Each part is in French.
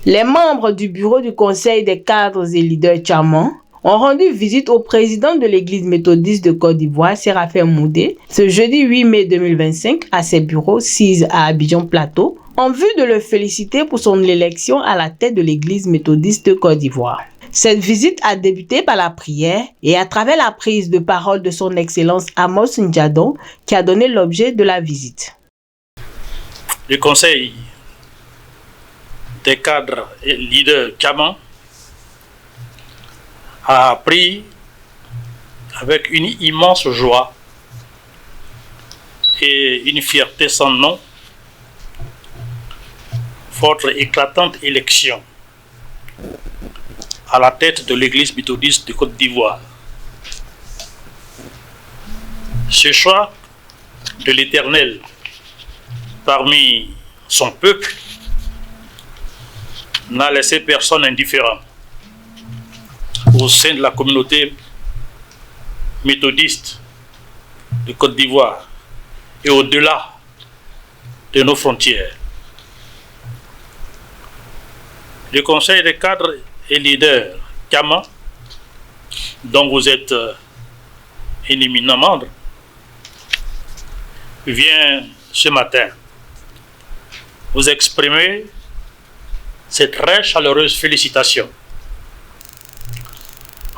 Les membres du bureau du Conseil des cadres et leaders Tchaman ont rendu visite au président de l'église méthodiste de Côte d'Ivoire, Séraphin Moudé, ce jeudi 8 mai 2025 à ses bureaux 6 à Abidjan Plateau, en vue de le féliciter pour son élection à la tête de l'église méthodiste de Côte d'Ivoire. Cette visite a débuté par la prière et à travers la prise de parole de son Excellence Amos Njadon qui a donné l'objet de la visite. Le Conseil des cadres et leaders Tchaman a appris avec une immense joie et une fierté sans nom votre éclatante élection à la tête de l'église méthodiste de Côte d'Ivoire. Ce choix de l'Éternel parmi son peuple n'a laissé personne indifférent au sein de la communauté méthodiste de Côte d'Ivoire et au-delà de nos frontières. Le Conseil des cadres et leaders Tchaman, dont vous êtes un éminent membre, vient ce matin vous exprimer cette très chaleureuse félicitation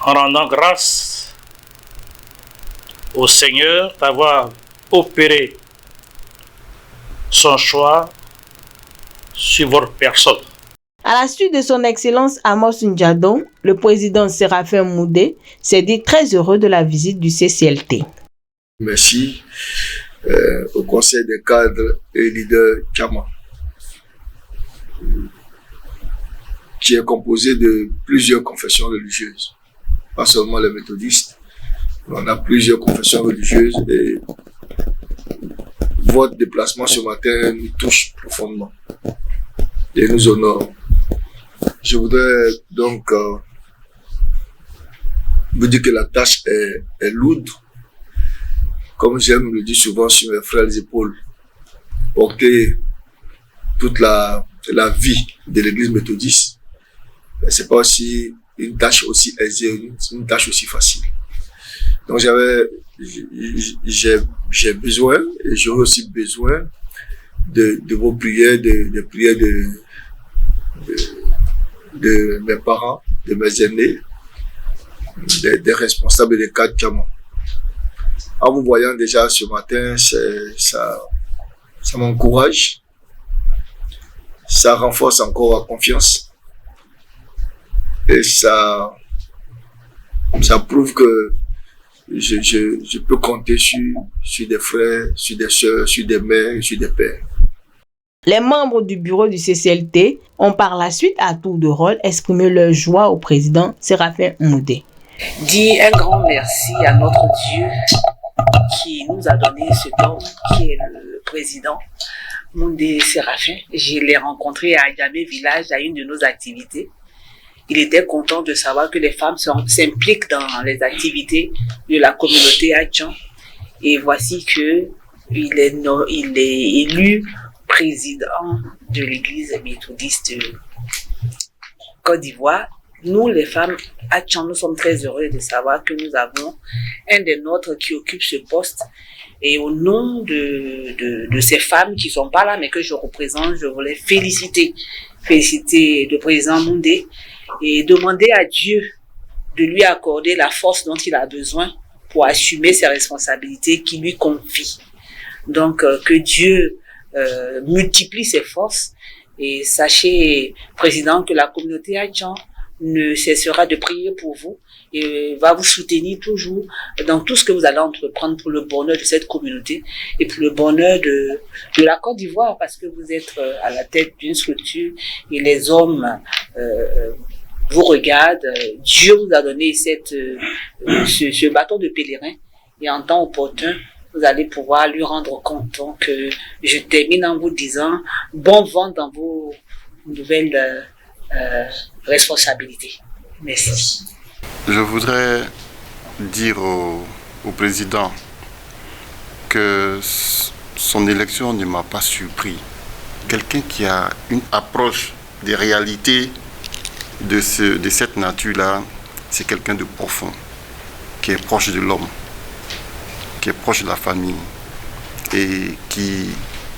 en rendant grâce au Seigneur d'avoir opéré son choix sur votre personne. À la suite de son Excellence Amos Njadon, le président Séraphin Moudé s'est dit très heureux de la visite du CCLT. Merci au Conseil des cadres et leaders Tchaman, qui est composé de plusieurs confessions religieuses, pas seulement les méthodistes. On a plusieurs confessions religieuses et votre déplacement ce matin nous touche profondément et nous honore. Je voudrais donc vous dire que la tâche est lourde, comme j'aime le dire souvent sur mes frères épaules, porter toute la vie de l'église méthodiste. C'est pas aussi une tâche aussi aisée, une tâche aussi facile. Donc j'ai besoin et j'aurai aussi besoin de vos prières, des prières de mes parents, de mes aînés, des responsables des cadres Tchaman. En vous voyant déjà ce matin, ça m'encourage, ça renforce encore la confiance et ça prouve que je peux compter sur des frères, sur des sœurs, sur des mères, sur des pères. Les membres du bureau du CCLT ont par la suite, à tour de rôle, exprimé leur joie au président Séraphin Moudé. Dis un grand merci à notre Dieu qui nous a donné cet homme qui est le président Moudé Séraphin. Je l'ai rencontré à Adjamé Village à une de nos activités. Il était content de savoir que les femmes s'impliquent dans les activités de la communauté Adjan. Et voici que il est élu président de l'église méthodiste de Côte d'Ivoire. Nous, les femmes Adjan, nous sommes très heureux de savoir que nous avons un des nôtres qui occupe ce poste. Et au nom de ces femmes qui sont pas là, mais que je représente, je voulais féliciter le président Moudé et demander à Dieu de lui accorder la force dont il a besoin pour assumer ses responsabilités qu'il lui confie. Donc, que Dieu multiplie ses forces et sachez, Président, que la communauté Adjan ne cessera de prier pour vous et va vous soutenir toujours dans tout ce que vous allez entreprendre pour le bonheur de cette communauté et pour le bonheur de la Côte d'Ivoire, parce que vous êtes à la tête d'une structure et les hommes vous regardent. Dieu vous a donné ce bâton de pèlerin et en temps opportun, vous allez pouvoir lui rendre compte. Donc, je termine en vous disant bon vent dans vos nouvelles responsabilités. Merci. Je voudrais dire au président que son élection ne m'a pas surpris. Quelqu'un qui a une approche des réalités de cette nature-là, c'est quelqu'un de profond, qui est proche de l'homme, qui est proche de la famille et qui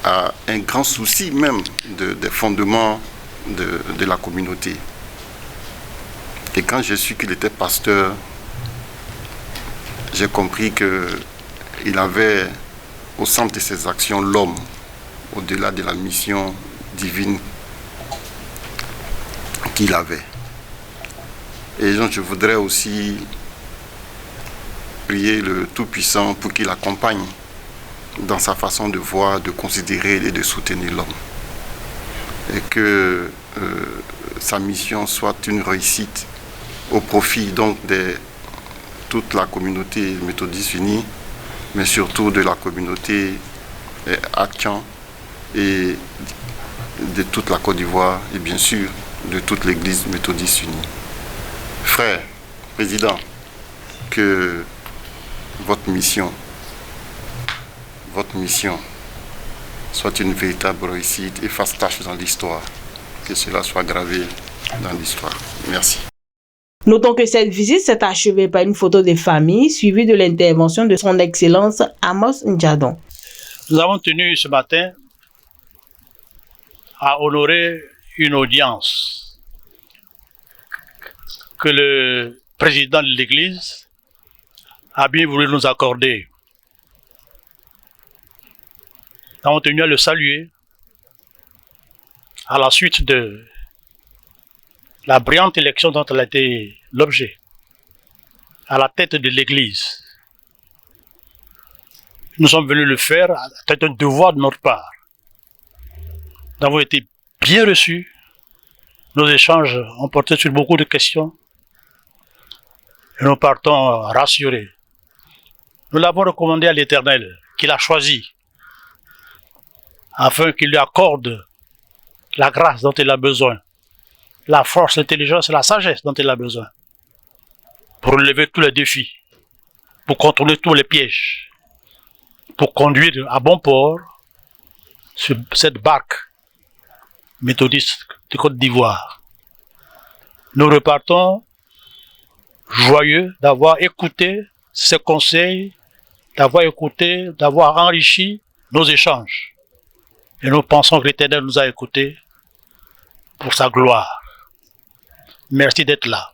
a un grand souci même des fondements de la communauté. Et quand j'ai su qu'il était pasteur, j'ai compris qu'il avait au centre de ses actions l'homme, au-delà de la mission divine qu'il avait. Et donc je voudrais aussi prier le Tout-Puissant pour qu'il accompagne dans sa façon de voir, de considérer et de soutenir l'homme. Et que sa mission soit une réussite au profit donc de toute la communauté méthodiste unie, mais surtout de la communauté Achan et de toute la Côte d'Ivoire et bien sûr de toute l'Église méthodiste unie. Frère, Président, que votre mission soit une véritable réussite et fasse tâche dans l'histoire. Que cela soit gravé dans l'histoire. Merci. Notons que cette visite s'est achevée par une photo des familles suivie de l'intervention de son Excellence Amos N'Djadon. Nous avons tenu ce matin à honorer une audience que le président de l'Église a bien voulu nous accorder. Nous avons tenu à le saluer à la suite de la brillante élection dont elle a été l'objet, à la tête de l'Église. Nous sommes venus le faire, c'est un devoir de notre part. Nous avons été bien reçus, nos échanges ont porté sur beaucoup de questions, et nous partons rassurés. Nous l'avons recommandé à l'Éternel, qu'il a choisi, afin qu'il lui accorde la grâce dont il a besoin, la force, l'intelligence et la sagesse dont il a besoin, pour relever tous les défis, pour contrôler tous les pièges, pour conduire à bon port sur cette barque méthodiste de Côte d'Ivoire. Nous repartons joyeux d'avoir écouté ses conseils, d'avoir enrichi nos échanges. Et nous pensons que l'Éternel nous a écoutés pour sa gloire. Merci d'être là.